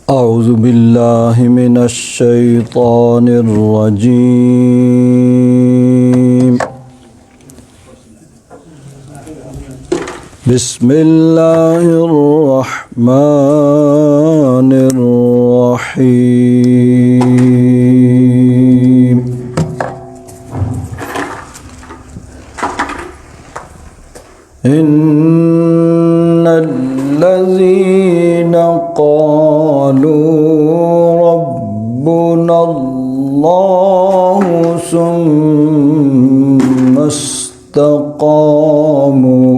أعوذ بالله من الشيطان الرجيم. بسم الله الرحمن الرحيم. إن الذين قالوا ربنا الله ثم استقاموا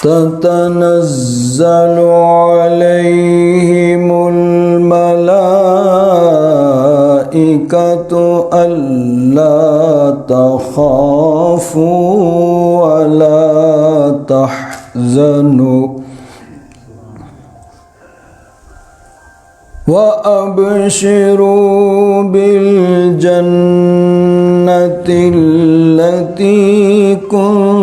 تتنزل عليهم الملائكة ألا تخافوا ولا تحزنوا وأبشروا بالجنة التي كنتم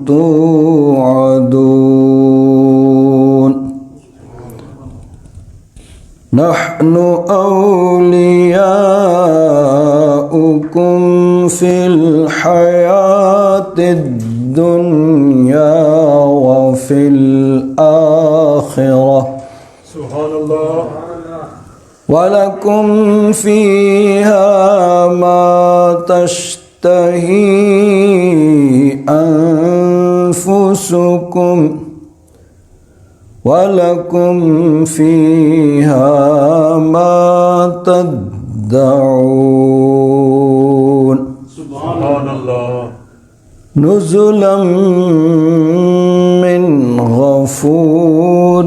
توعدون. نحن أولياؤكم في الحياة الدنيا وفي الآخرة. سبحان الله. ولكم فيها ما تشتهي أنفسكم ولكم فيها ما تدعون. سبحان الله. نزلا من غفور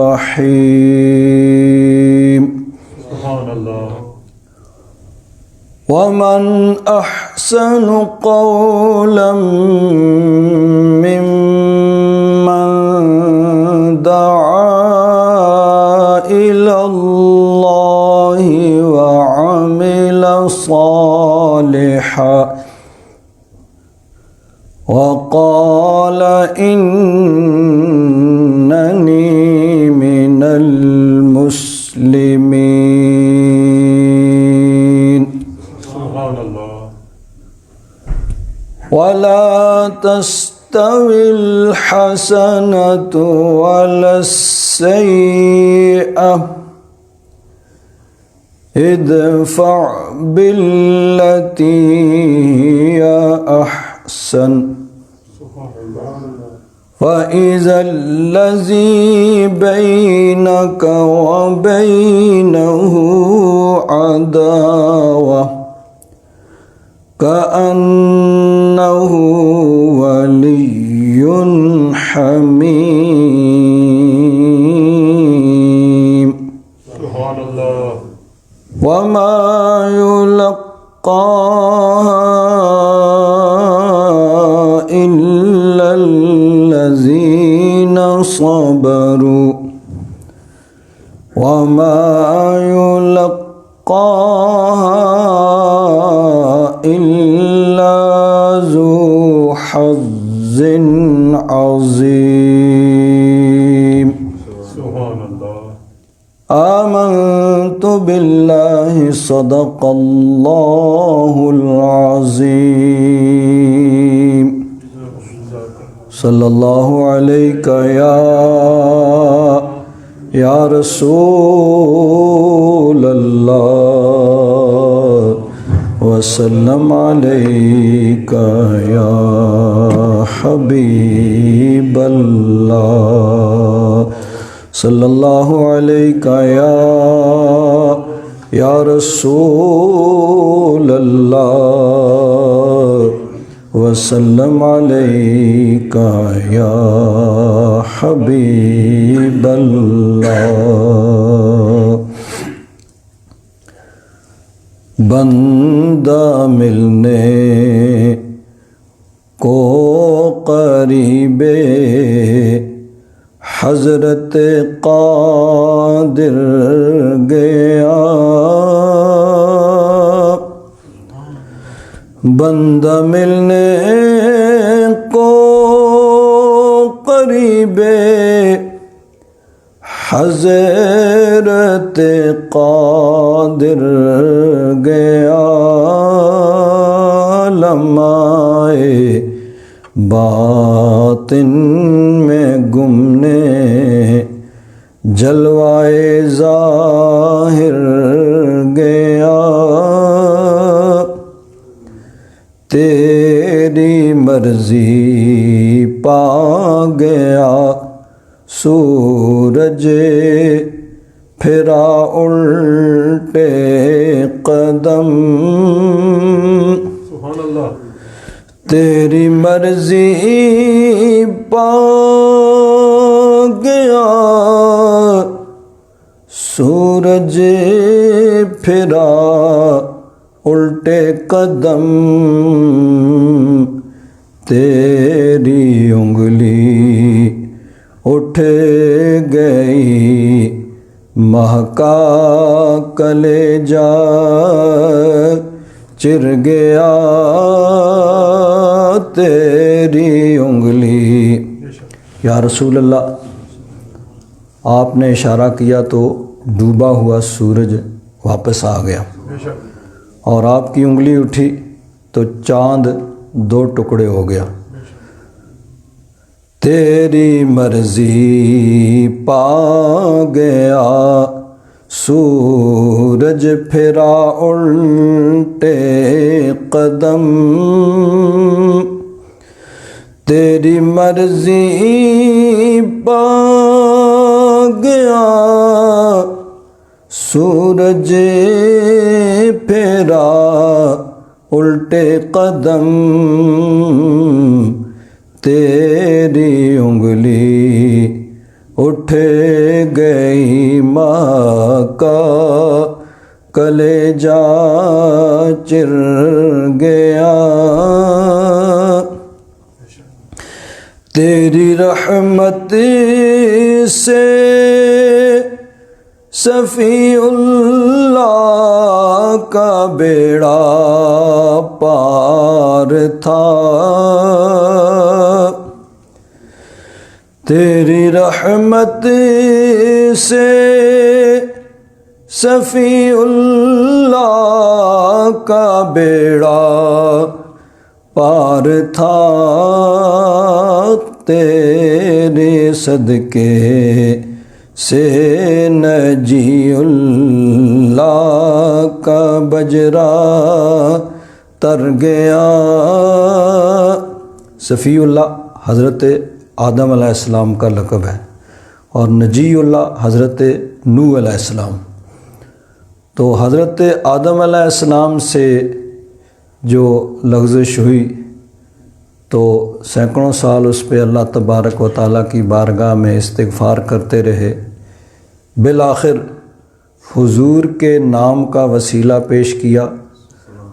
رحيم. سبحان الله. ومن أحسن قولا ممن دعا إلى الله وعمل صالحا وقال إنني من المسلمين. سبحان الله. ولا تستوي الحسنة ولا السيئة ادفع بالتي هي أحسن فإذا الذي بينك وبينه عداوة كأنه ولي حميم. سبحان الله. وما يلقاها إلا الذين صبروا وما يلقاها إلا ذو حظ عظيم. سبحان الله. آمنت بالله صدق الله العظيم. صلى الله عليك يا رسول الله وسلم عليك يا حبيب الله. صلى الله عليك يا رسول الله وسلم عليك يا حبيب الله. بندہ ملنے کو قریب حضرت قادر گیا بندہ ملنے کو قریب حضرت قادر گیا لمحہ باطن میں گم نے جلوائے ظاہر گیا تیری مرضی پا گیا سورج پھرا الٹے قدم سبحان اللہ تیری مرضی پا گیا سورج پھرا الٹے قدم تیری انگلی اٹھ گئی مہکا کلیجہ چر گیا تیری انگلی یا رسول اللہ آپ نے اشارہ کیا تو ڈوبا ہوا سورج واپس آ گیا بے شک اور آپ کی انگلی اٹھی تو چاند دو ٹکڑے ہو گیا تیری مرضی پا گیا سورج پھرا الٹے قدم تیری مرضی پا گیا سورج پھرا الٹے قدم تیری انگلی اٹھ گئی ماں کا کلیجہ چر گیا تیری رحمت سے صفی اللہ کا بیڑا پار تھا تیری رحمت سے صفی اللہ کا بیڑا پار تھا تیرے صدقے سے نجی اللہ کا بجرا تر گیا صفی اللہ حضرت آدم علیہ السلام کا لقب ہے اور نجی اللہ حضرت نوح علیہ السلام تو حضرت آدم علیہ السلام سے جو لغزش ہوئی تو سینکڑوں سال اس پہ اللہ تبارک و تعالیٰ کی بارگاہ میں استغفار کرتے رہے بالآخر حضور کے نام کا وسیلہ پیش کیا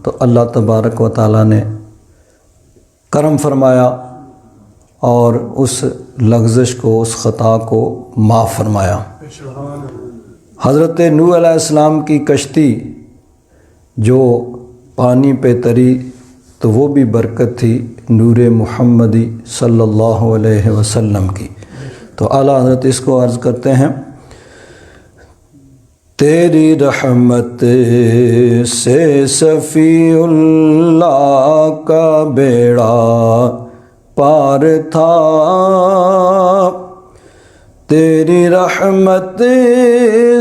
تو اللہ تبارک و تعالیٰ نے کرم فرمایا اور اس لغزش کو اس خطا کو معاف فرمایا حضرت نوح علیہ السلام کی کشتی جو پانی پہ تری تو وہ بھی برکت تھی نور محمدی صلی اللہ علیہ وسلم کی تو اعلیٰ حضرت اس کو عرض کرتے ہیں تیری رحمت سے صفی اللہ کا بیڑا پار تھا تیری رحمت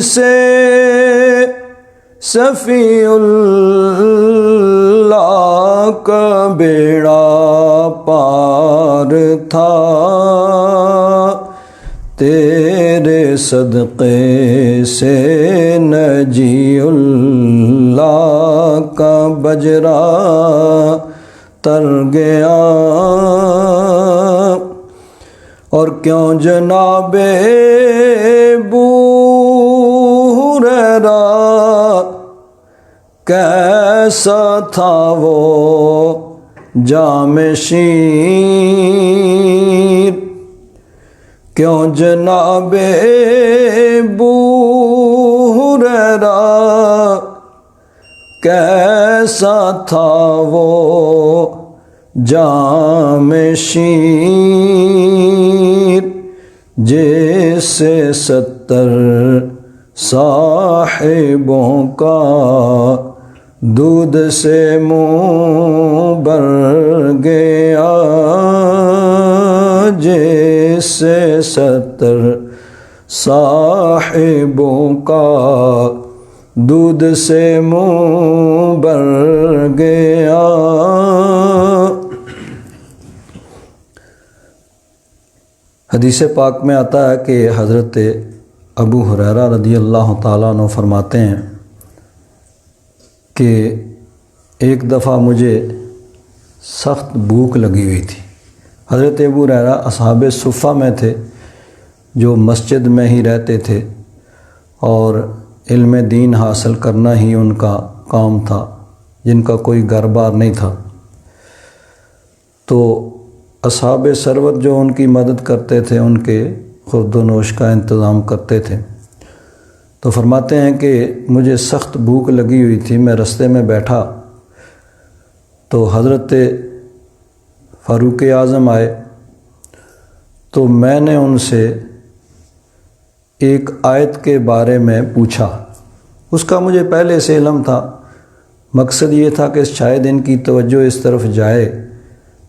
سے صفی اللہ کا بیڑا پار تھا تیرے صدقے سے نجی اللہ کا بجرا تر گیا اور کیوں جناب ابو ہریرہ کیسا تھا وہ جام شیر کیوں جناب ابو ہریرہ کیسا تھا وہ جام شیر جیسے 70 صاحبوں کا دودھ سے منہ بھر گیا، جیسے 70 صاحبوں کا دودھ سے منہ بھر گیا۔ حدیث پاک میں آتا ہے کہ حضرت ابو ہریرہ رضی اللہ تعالیٰ عنہ فرماتے ہیں کہ ایک دفعہ مجھے سخت بھوک لگی ہوئی تھی۔ حضرت ابو ہریرہ اصحاب صفہ میں تھے جو مسجد میں ہی رہتے تھے اور علم دین حاصل کرنا ہی ان کا کام تھا، جن کا کوئی گھر بار نہیں تھا۔ تو اصحاب ثروت جو ان کی مدد کرتے تھے، ان کے خورد و نوش کا انتظام کرتے تھے۔ تو فرماتے ہیں کہ مجھے سخت بھوک لگی ہوئی تھی، میں رستے میں بیٹھا تو حضرت فاروق اعظم آئے، تو میں نے ان سے ایک آیت کے بارے میں پوچھا۔ اس کا مجھے پہلے سے علم تھا، مقصد یہ تھا کہ شاید ان کی توجہ اس طرف جائے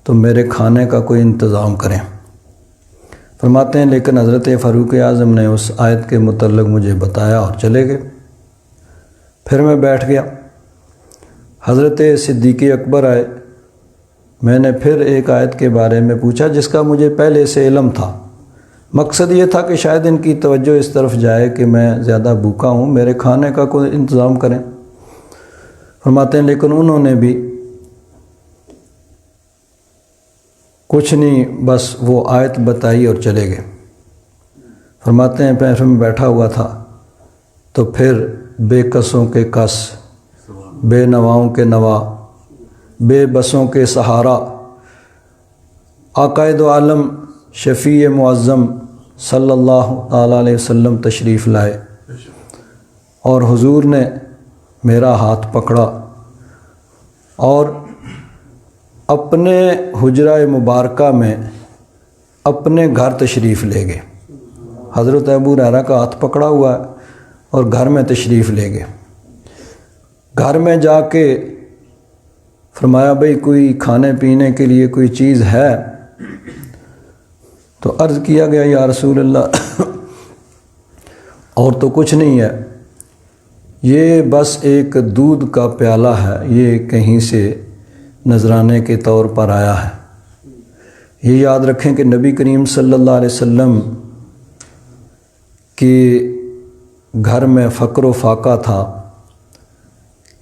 تو میرے کھانے کا کوئی انتظام کریں۔ فرماتے ہیں لیکن حضرت فاروق اعظم نے اس آیت کے متعلق مجھے بتایا اور چلے گئے۔ پھر میں بیٹھ گیا، حضرت صدیق اکبر آئے، میں نے پھر ایک آیت کے بارے میں پوچھا جس کا مجھے پہلے سے علم تھا، مقصد یہ تھا کہ شاید ان کی توجہ اس طرف جائے کہ میں زیادہ بھوکا ہوں، میرے کھانے کا کوئی انتظام کریں۔ فرماتے ہیں لیکن انہوں نے بھی کچھ نہیں، بس وہ آیت بتائی اور چلے گئے۔ فرماتے ہیں پھر میں بیٹھا ہوا تھا تو پھر بے کسوں کے کس، بے نواؤں کے نوا، بے بسوں کے سہارا، آقائے دو عالم شفیع معظم صلی اللہ تعالیٰ علیہ وسلم تشریف لائے اور حضور نے میرا ہاتھ پکڑا اور اپنے حجرہ مبارکہ میں اپنے گھر تشریف لے گئے۔ حضرت ابو ہریرہ کا ہاتھ پکڑا ہوا ہے اور گھر میں تشریف لے گئے۔ گھر میں جا کے فرمایا بھئی کوئی کھانے پینے کے لیے کوئی چیز ہے؟ تو عرض کیا گیا یا رسول اللہ اور تو کچھ نہیں ہے، یہ بس ایک دودھ کا پیالہ ہے، یہ کہیں سے نذرانے کے طور پر آیا ہے۔ یہ یاد رکھیں کہ نبی کریم صلی اللہ علیہ وسلم کے گھر میں فقر و فاقہ تھا،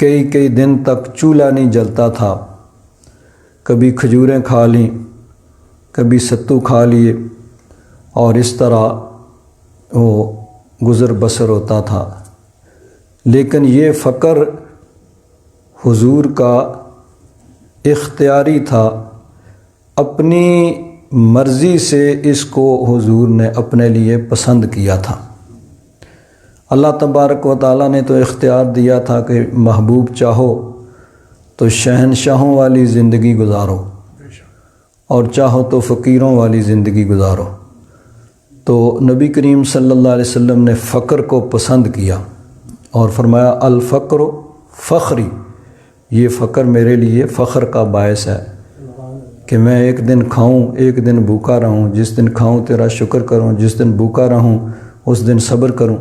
کئی دن تک چولہا نہیں جلتا تھا، کبھی کھجوریں کھا لیں، کبھی ستو کھا لیے، اور اس طرح وہ گزر بسر ہوتا تھا۔ لیکن یہ فقر حضور کا اختیاری تھا، اپنی مرضی سے اس کو حضور نے اپنے لیے پسند کیا تھا۔ اللہ تبارک و تعالیٰ نے تو اختیار دیا تھا کہ محبوب چاہو تو شہنشاہوں والی زندگی گزارو اور چاہو تو فقیروں والی زندگی گزارو۔ تو نبی کریم صلی اللہ علیہ وسلم نے فقر کو پسند کیا اور فرمایا الفقر فخری، یہ فقر میرے لیے فخر کا باعث ہے کہ میں ایک دن کھاؤں ایک دن بھوکا رہوں، جس دن کھاؤں تیرا شکر کروں، جس دن بھوکا رہوں اس دن صبر کروں۔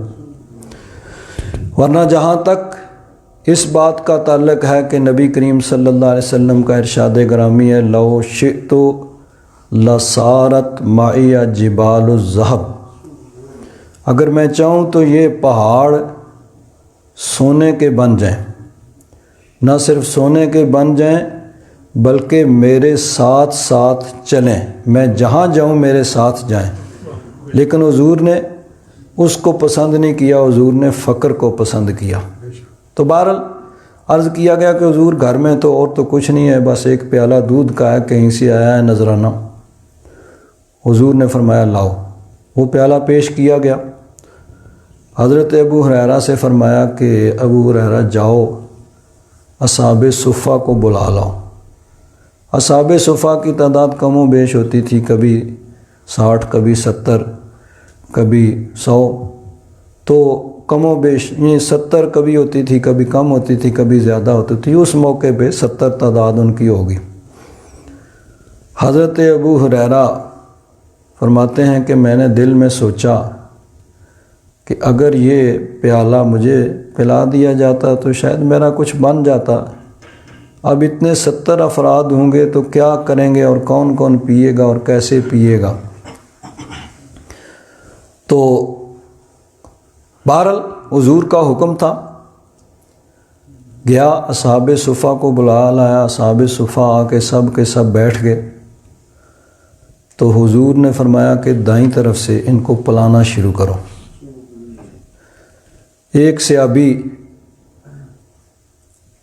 ورنہ جہاں تک اس بات کا تعلق ہے کہ نبی کریم صلی اللہ علیہ وسلم کا ارشاد گرامی ہے لو شئت لصارت معی جبال الذہب، اگر میں چاہوں تو یہ پہاڑ سونے کے بن جائیں، نہ صرف سونے کے بن جائیں بلکہ میرے ساتھ ساتھ چلیں، میں جہاں جاؤں میرے ساتھ جائیں۔ لیکن حضور نے اس کو پسند نہیں کیا، حضور نے فقر کو پسند کیا۔ تو بہرحال عرض کیا گیا کہ حضور گھر میں تو اور تو کچھ نہیں ہے، بس ایک پیالہ دودھ کا ہے، کہیں سے آیا ہے نذرانہ۔ حضور نے فرمایا لاؤ، وہ پیالہ پیش کیا گیا۔ حضرت ابو ہریرہ سے فرمایا کہ ابو ہریرہ جاؤ اصحاب صفہ کو بلا لاؤ۔ اصحاب صفہ کی تعداد کم و بیش ہوتی تھی، کبھی 60 کبھی 70، کبھی 100، تو کم و بیش یہ 70 کبھی ہوتی تھی، کبھی کم ہوتی تھی، کبھی زیادہ ہوتی تھی، اس موقع پہ 70 تعداد ان کی ہوگی۔ حضرت ابو ہریرہ فرماتے ہیں کہ میں نے دل میں سوچا کہ اگر یہ پیالہ مجھے پلا دیا جاتا تو شاید میرا کچھ بن جاتا۔ اب اتنے 70 افراد ہوں گے تو کیا کریں گے، اور کون کون پیے گا اور کیسے پیے گا۔ تو بہرحال حضور کا حکم تھا، گیا اصحاب صفہ کو بلا لایا، اصحاب صفہ آ کے سب بیٹھ گئے۔ تو حضور نے فرمایا کہ دائیں طرف سے ان کو پلانا شروع کرو۔ ایک صحابی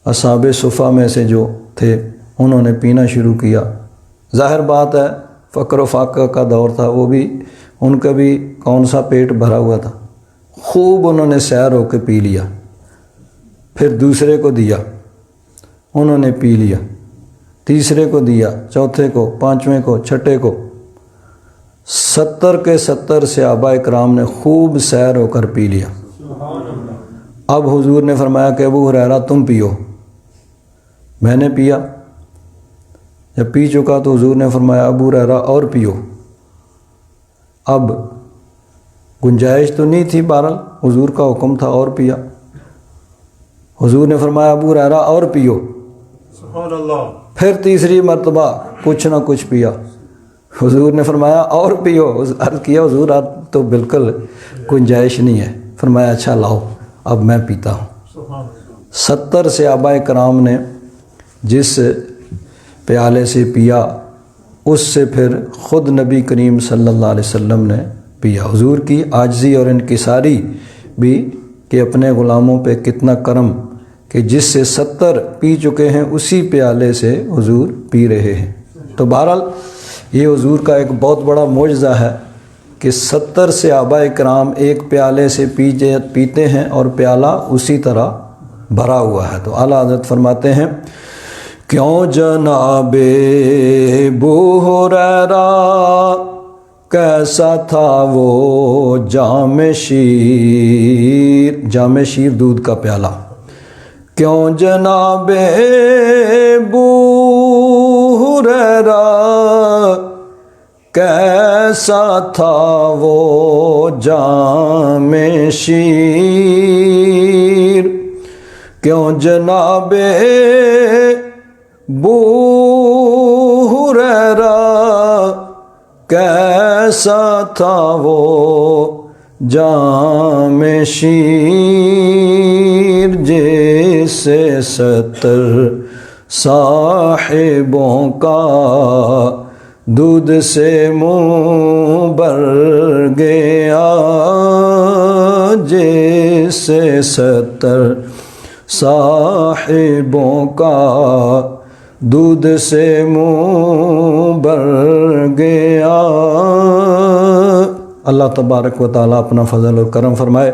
اصحاب صفہ میں سے جو تھے انہوں نے پینا شروع کیا۔ ظاہر بات ہے فقر و فاقہ کا دور تھا، وہ بھی ان کا بھی کون سا پیٹ بھرا ہوا تھا، خوب انہوں نے سیر ہو کے پی لیا۔ پھر دوسرے کو دیا، انہوں نے پی لیا، تیسرے کو دیا، چوتھے کو، پانچویں کو، چھٹے کو، 70 کے 70 صحابہ اکرام نے خوب سیر ہو کر پی لیا۔ اب حضور نے فرمایا کہ ابو ہریرہ تم پیو۔ میں نے پیا، جب پی چکا تو حضور نے فرمایا ابو ہریرہ اور پیو۔ اب گنجائش تو نہیں تھی، بہرحال حضور کا حکم تھا، اور پیا۔ حضور نے فرمایا ابو ہریرہ اور پیو۔ سبحان اللہ۔ پھر تیسری مرتبہ کچھ نہ کچھ پیا۔ حضور نے فرمایا اور پیو۔ عرض کیا حضور اب تو بالکل گنجائش نہیں ہے۔ فرمایا اچھا لاؤ اب میں پیتا ہوں۔ سبحان اللہ۔ 70 صحابہ کرام نے جس پیالے سے پیا اس سے پھر خود نبی کریم صلی اللہ علیہ وسلم نے پیا۔ حضور کی عاجزی اور انکساری بھی کہ اپنے غلاموں پہ کتنا کرم کہ جس سے 70 پی چکے ہیں اسی پیالے سے حضور پی رہے ہیں۔ تو بہرحال یہ حضور کا ایک بہت بڑا معجزہ ہے کہ 70 صحابہ کرام ایک پیالے سے پیتے ہیں اور پیالہ اسی طرح بھرا ہوا ہے۔ تو اعلیٰ حضرت فرماتے ہیں کیوں جناب ابو ہریرہ کیسا تھا وہ جام شیر دودھ کا پیالہ، کیوں جناب ابو ہریرہ کیسا تھا وہ جام شیر، کیوں جناب ابو ہریرہ کیسا تھا وہ جام شیر، جیسے 70 صاحبوں کا دودھ سے منہ بھر گیا، جیسے 70 صاحبوں کا دودھ سے منہ بھر گیا۔ اللہ تبارک و تعالیٰ اپنا فضل اور کرم فرمائے۔